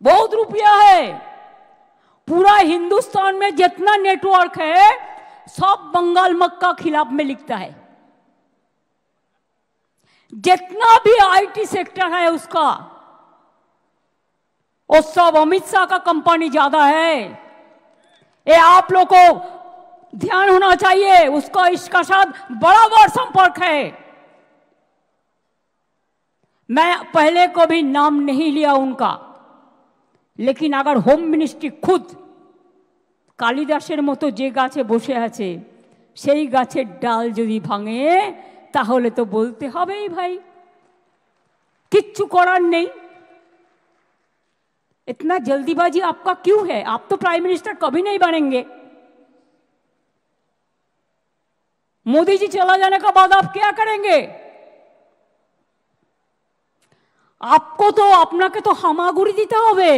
बहुत रुपया है। पूरा हिंदुस्तान में जितना नेटवर्क है सब बंगाल मक्का खिलाफ में लिखता है। जितना भी आईटी सेक्टर है उसका, वो सब अमित शाह का कंपनी ज्यादा है। ये आप लोग को ध्यान होना चाहिए। उसका इसका साथ बराबर संपर्क है। मैं पहले को भी नाम नहीं लिया उनका, लेकिन अगर होम मिनिस्ट्री खुद कालिदासेर मतो जे गाছে বসে আছে সেই গাছের ডাল যদি ভাঙে তাহলে তো বলতে হবেই ভাই, কিচ্ছু করার নেই। इतना जल्दीबाजी आपका क्यों है? आप तो प्राइम मिनिस्टर कभी नहीं बनेंगे। मोदी जी चला जाने के बाद आप क्या करेंगे? आपको तो আপনাকে তো হামাগুড়ি দিতে হবে।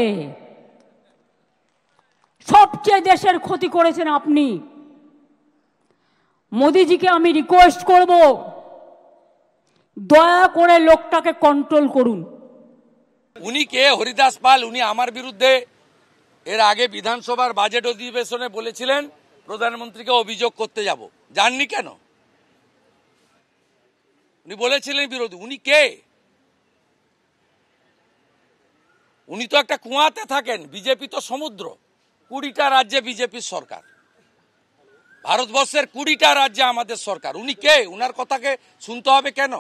সবচেয়ে দেশের ক্ষতি করেছেন আপনি। মোদিজিকে আমি রিকোয়েস্ট করব, দয়া করে লোকটাকে কন্ট্রোল করুন। উনি কে? হরিদাস পাল। উনি আমার বিরুদ্ধে এর আগে বিধানসভার বাজেট অধিবেশনে বলেছিলেন প্রধানমন্ত্রীকে অভিযোগ করতে যাব। জাননি কেন? উনি বলেছিলেন বিরোধী। উনি কে? উনি তো একটা কুয়াতে থাকেন। বিজেপি তো সমুদ্র। 20টা রাজ্যে বিজেপির সরকার। ভারতবর্ষের 20টা রাজ্যে আমাদের সরকার। উনি কে? উনার কথাকে শুনতে হবে কেন?